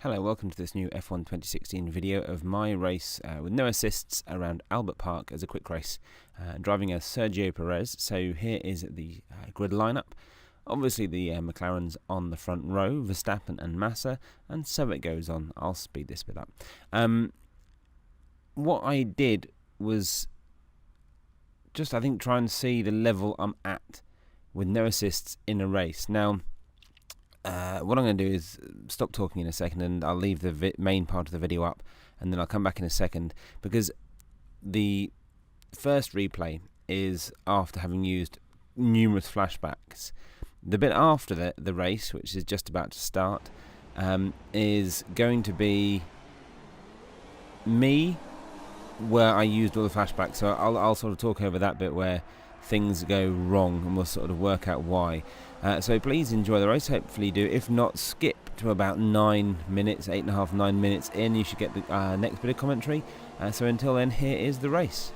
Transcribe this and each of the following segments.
Hello, welcome to this new F1 2016 video of my race with no assists around Albert Park as a quick race, driving as Sergio Perez. So here is the grid lineup. Obviously the McLarens on the front row, Verstappen and Massa, and so it goes on. I'll speed this bit up. What I did was just, I think, try and see the level I'm at with no assists in a race. Now, what I'm going to do is stop talking in a second, and I'll leave the main part of the video up, and then I'll come back in a second, because the first replay is after having used numerous flashbacks. The bit after the race, which is just about to start, is going to be me, where I used all the flashbacks. So I'll sort of talk over that bit where things go wrong, and we'll sort of work out why. So please enjoy the race, hopefully you do. If not, skip to about 9 minutes, 8.5, 9 minutes in. You should get the next bit of commentary. So until then, here is the race.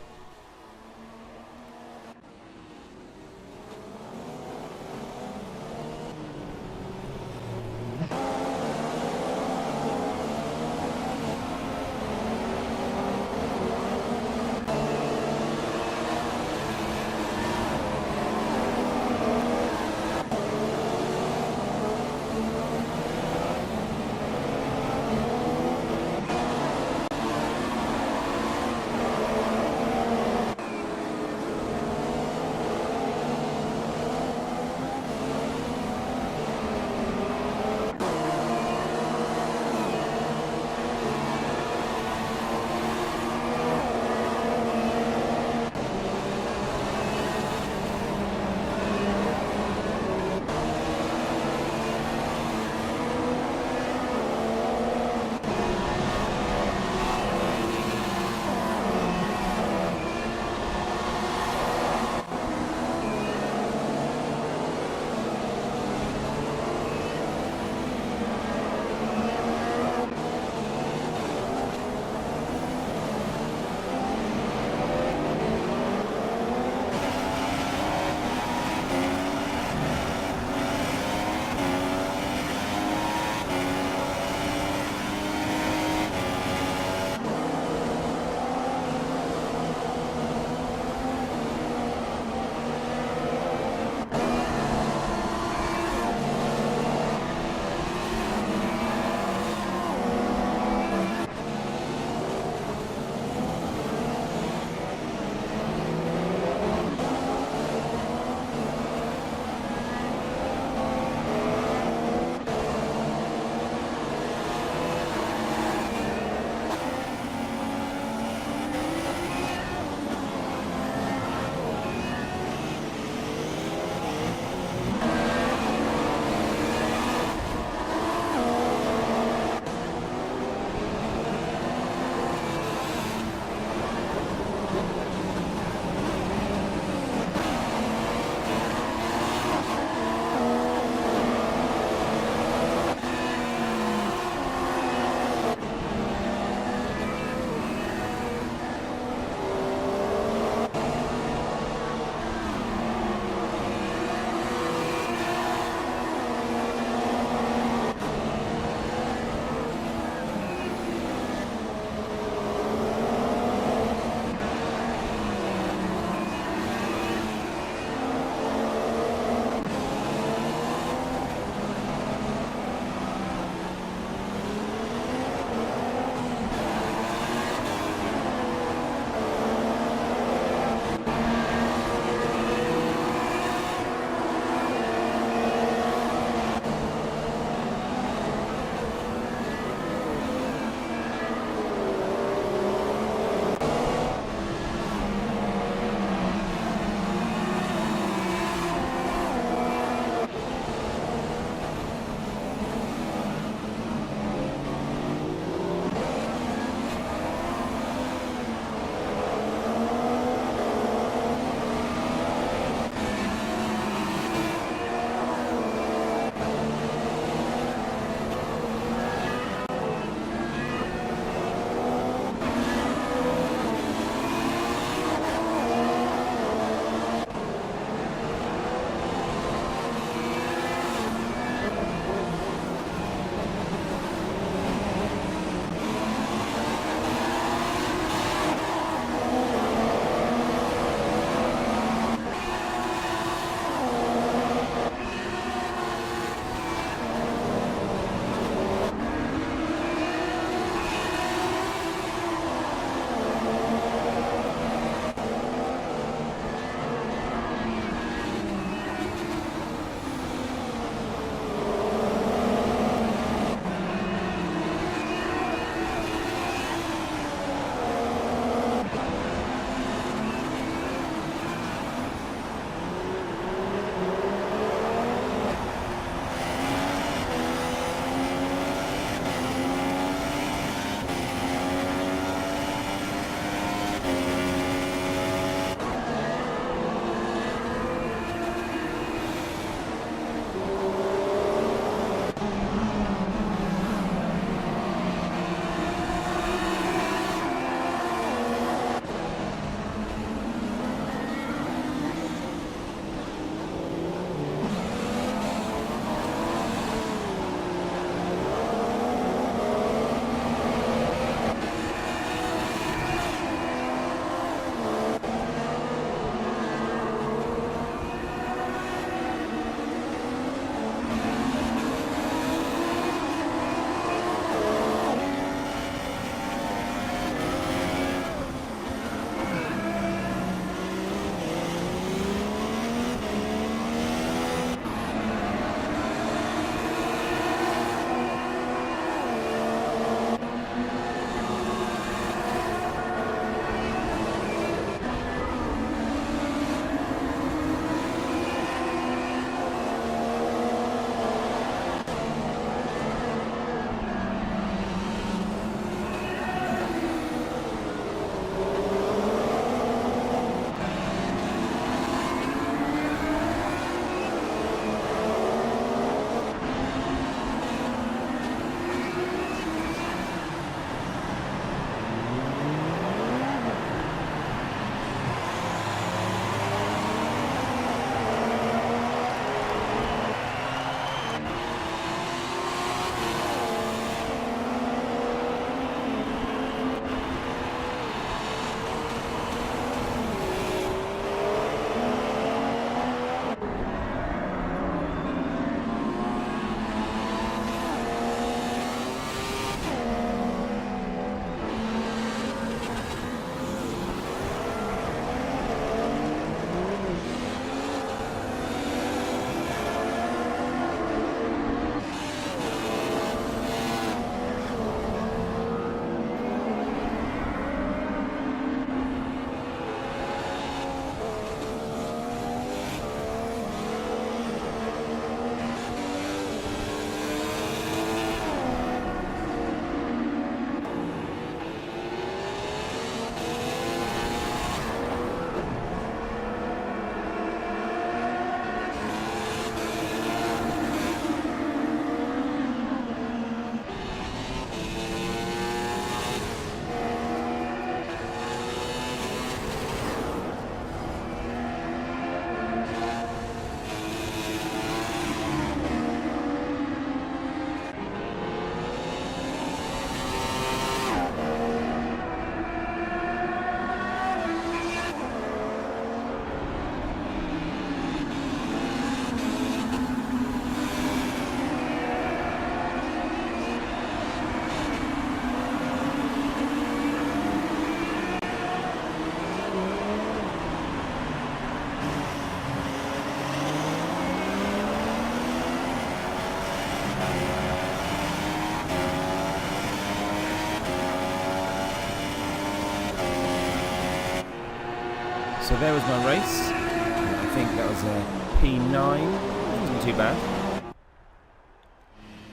So there was my race. I think that was a P9. Wasn't too bad.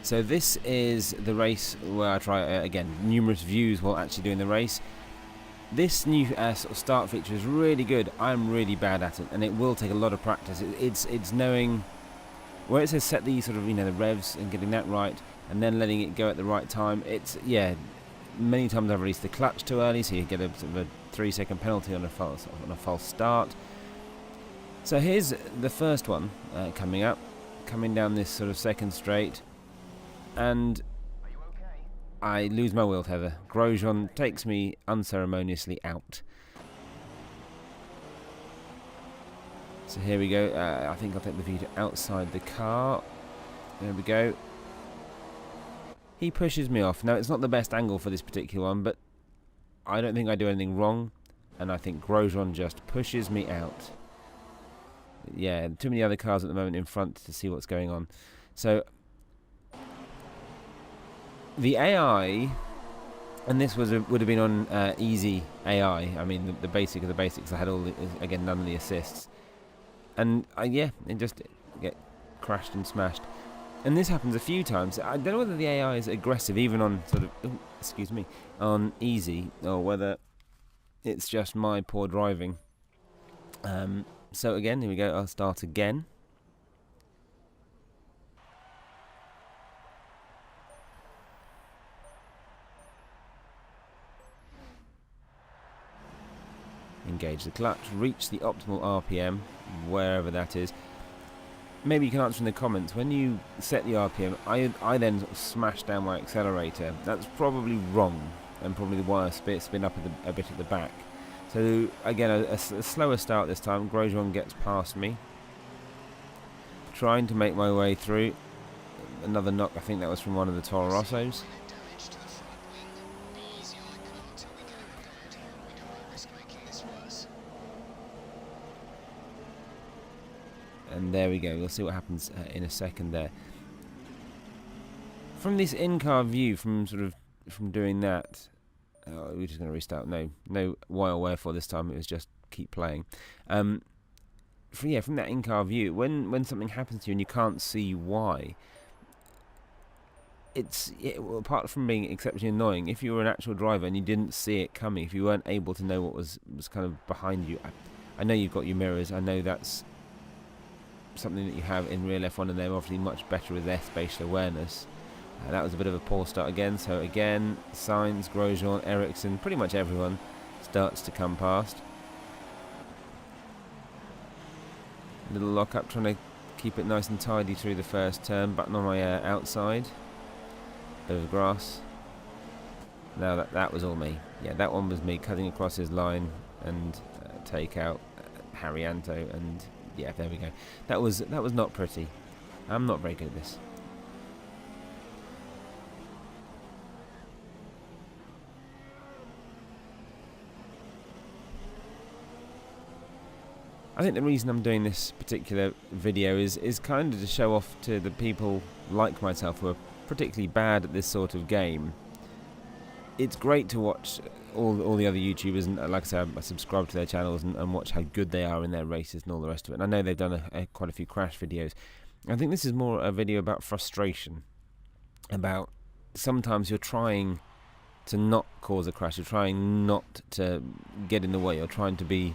So this is the race where I try, again, numerous views while actually doing the race. This new sort of start feature is really good. I'm really bad at it, and it will take a lot of practice. It's knowing where it says set the sort of, you know, the revs and getting that right, and then letting it go at the right time. It's, yeah, many times I've released the clutch too early, so you get a sort of a 3-second penalty on a false start. So here's the first one coming down this sort of second straight, and I lose my wheel tether. Grosjean takes me unceremoniously out. So here we go. I think I'll take the view to outside the car. There we go. He pushes me off. Now, it's not the best angle for this particular one, but I don't think I do anything wrong, and I think Grosjean just pushes me out. Yeah, too many other cars at the moment in front to see what's going on. So the AI, and this would have been on easy AI. I mean, the basic of the basics. I had all again, none of the assists, and yeah, it just get crashed and smashed. And this happens a few times. I don't know whether the AI is aggressive, even on sort of, on easy, or whether it's just my poor driving. So again, here we go. I'll start again. Engage the clutch, reach the optimal RPM, wherever that is. Maybe you can answer in the comments, when you set the RPM, I then sort of smash down my accelerator. That's probably wrong, and probably the worst bit, spin up a bit at the back. So again, a slower start this time. Grosjean gets past me. Trying to make my way through. Another knock, I think that was from one of the Toro Rossos. And there we go. We'll see what happens in a second there. From this in-car view, from doing that, we're just going to restart. No why or wherefore this time. It was just keep playing. From that in-car view, when something happens to you and you can't see why, apart from being exceptionally annoying, if you were an actual driver and you didn't see it coming, if you weren't able to know what was kind of behind you, I know you've got your mirrors. I know that's something that you have in real F1, and they're obviously much better with their spatial awareness. That was a bit of a poor start again. So again, Sainz, Grosjean, Ericsson, pretty much everyone starts to come past. Little lock up, trying to keep it nice and tidy through the first turn. Button on my outside. Bit of grass. Now that was all me. Yeah, that one was me cutting across his line and take out Haryanto, and yeah, there we go. That was not pretty. I'm not very good at this. I think the reason I'm doing this particular video is kind of to show off to the people like myself who are particularly bad at this sort of game. It's great to watch all the other YouTubers, and like I said, I subscribe to their channels and watch how good they are in their races and all the rest of it. And I know they've done quite a few crash videos. I think this is more a video about frustration, about sometimes you're trying to not cause a crash, you're trying not to get in the way, you're trying to be,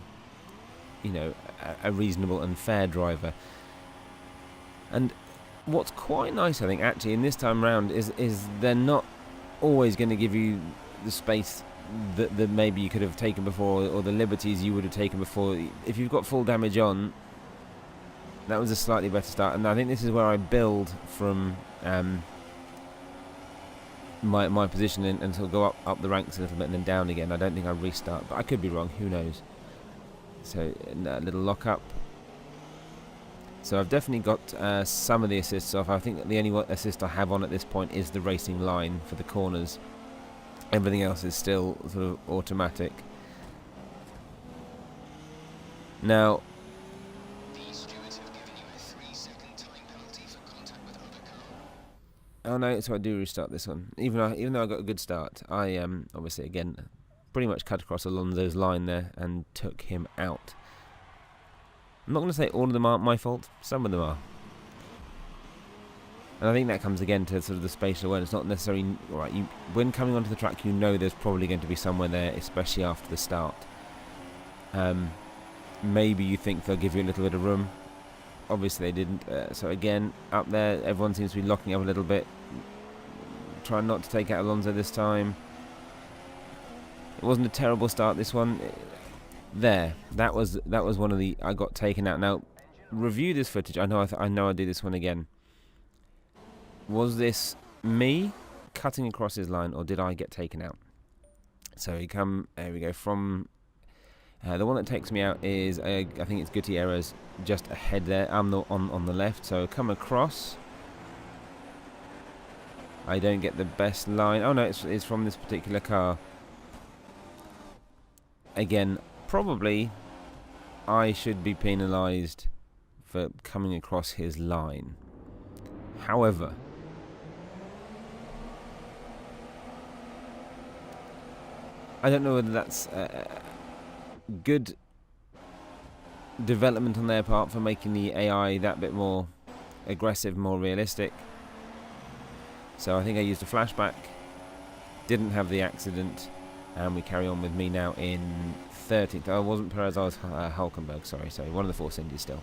a reasonable and fair driver. And what's quite nice, I think, actually, in this time round is they're not always going to give you the space that maybe you could have taken before, or the liberties you would have taken before. If you've got full damage on, that was a slightly better start. And I think this is where I build from my position and sort of go up the ranks a little bit and then down again. I don't think I restart, but I could be wrong, who knows. So a little lock up. So I've definitely got some of the assists off. I think the only assist I have on at this point is the racing line for the corners. Everything else is still sort of automatic. Now, oh no, so I do restart this one. Even though I got a good start, I obviously again pretty much cut across Alonso's line there and took him out. I'm not going to say all of them aren't my fault. Some of them are. And I think that comes again to sort of the spatial awareness. Not necessarily... Right, when coming onto the track, you know there's probably going to be somewhere there, especially after the start. Maybe you think they'll give you a little bit of room. Obviously they didn't. So again, up there, everyone seems to be locking up a little bit. Trying not to take out Alonso this time. It wasn't a terrible start, this one. There, that was one of the... I got taken out. Now, review this footage. I know I do this one again. Was this me cutting across his line, or did I get taken out? So there we go, from... the one that takes me out is, I think it's Gutierrez, just ahead there. I'm on the left, so come across. I don't get the best line. Oh no, it's from this particular car. Again, probably I should be penalised for coming across his line. However, I don't know whether that's good development on their part for making the AI that bit more aggressive, more realistic. So I think I used a flashback, didn't have the accident, and we carry on with me now in 13th. Oh, it wasn't Perez, I was Hulkenberg, sorry, one of the Force Indies still.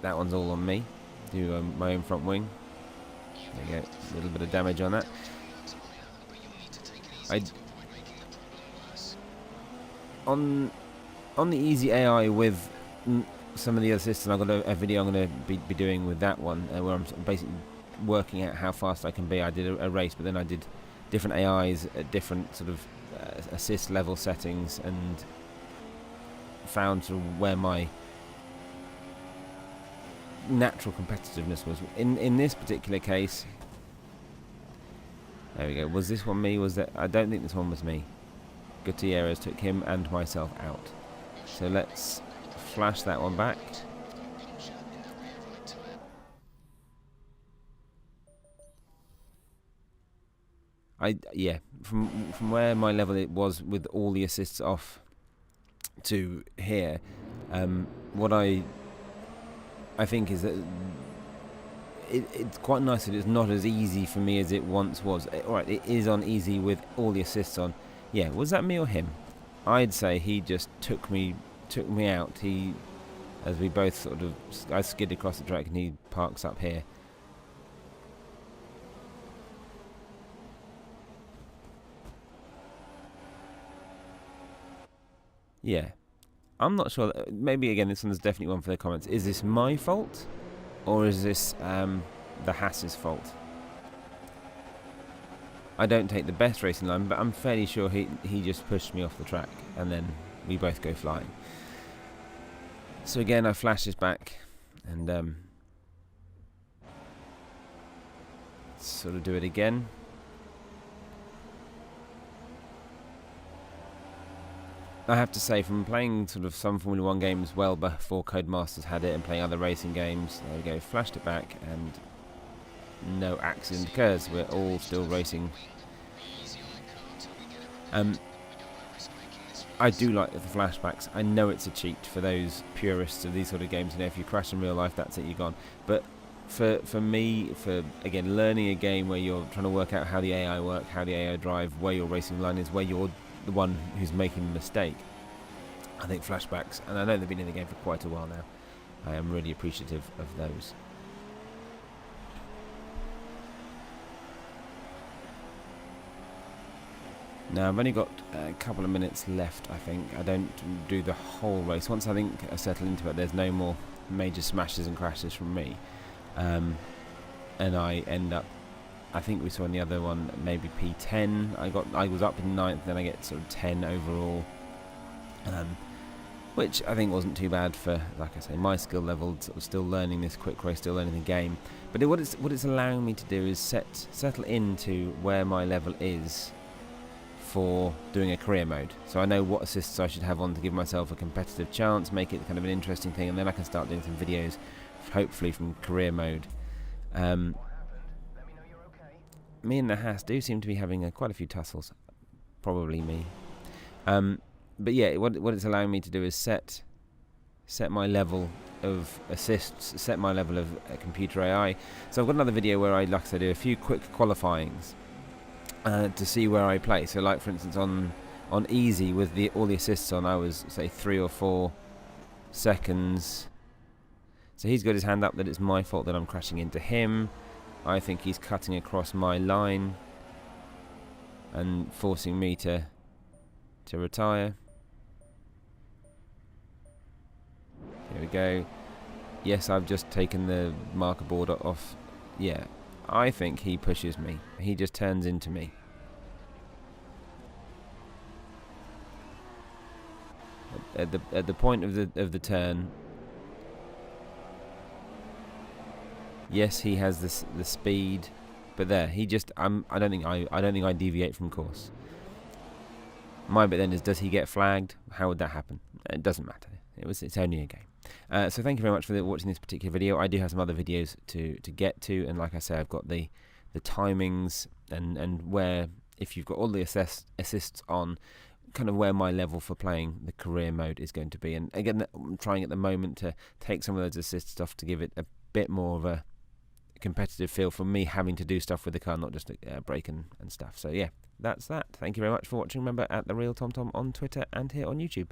That one's all on me. Do my own front wing. There you go, a little bit of damage on that. On the easy AI with some of the other systems, I've got a video I'm going to be doing with that one, where I'm basically working out how fast I can be. I did a race, but then I did different AIs at different sort of assist level settings, and found sort of where my natural competitiveness was. In this particular case, there we go. Was this one me? Was that? I don't think this one was me. Gutierrez took him and myself out. So let's flash that one back. Yeah, from where my level it was with all the assists off to here, what I think is that it's quite nice that it's not as easy for me as it once was. Alright, it is on easy with all the assists on. Yeah, was that me or him? I'd say he just took me out. As we both sort of... I skid across the track and he parks up here. Yeah. I'm not sure. Maybe, again, this one's definitely one for the comments. Is this my fault? Or is this the Haas's fault? I don't take the best racing line, but I'm fairly sure he just pushed me off the track, and then we both go flying. So again, I flash this back, and sort of do it again. I have to say, from playing sort of some Formula 1 games well before Codemasters had it, and playing other racing games, there we go, flashed it back, and no accident occurs. We're all still racing. I do like the flashbacks. I know it's a cheat for those purists of these sort of games. You know, if you crash in real life, that's it, you're gone. But for me, again, learning a game where you're trying to work out how the AI work, how the AI drive, where your racing line is, where you're the one who's making the mistake, I think flashbacks, and I know they've been in the game for quite a while now, I am really appreciative of those. Now I've only got a couple of minutes left. I think I don't do the whole race. Once I think I settle into it, there's no more major smashes and crashes from me, and I end up, I think we saw in the other one, maybe P10. I was up in 9th, then I get sort of 10 overall, which I think wasn't too bad for, like I say, my skill level. Sort of still learning this quick race, still learning the game. But what it's allowing me to do is settle into where my level is for doing a career mode. So I know what assists I should have on to give myself a competitive chance, make it kind of an interesting thing, and then I can start doing some videos, hopefully from career mode. me and the Haas do seem to be having quite a few tussles. Probably me. But yeah, what it's allowing me to do is set my level of assists, set my level of computer AI. So I've got another video where I, like I said, do a few quick qualifyings to see where I play. So like for instance on easy with all the assists on, I was say 3 or 4 seconds. So he's got his hand up that it's my fault that I'm crashing into him. I think he's cutting across my line and forcing me to retire. Here we go. Yes, I've just taken the marker board off. Yeah, I think he pushes me. He just turns into me. At the point of the turn. Yes, he has the speed, but there he just I don't think I deviate from course. My bit then is, does he get flagged? How would that happen? It doesn't matter. It's only a game. So thank you very much for watching this particular video. I do have some other videos to get to, and like I say, I've got the timings and where, if you've got all the assists on, kind of where my level for playing the career mode is going to be. And again, I'm trying at the moment to take some of those assist stuff to give it a bit more of a competitive feel for me having to do stuff with the car, not just brake and stuff. So yeah, that's that. Thank you very much for watching. Remember, at The Real TomTom on Twitter and here on YouTube.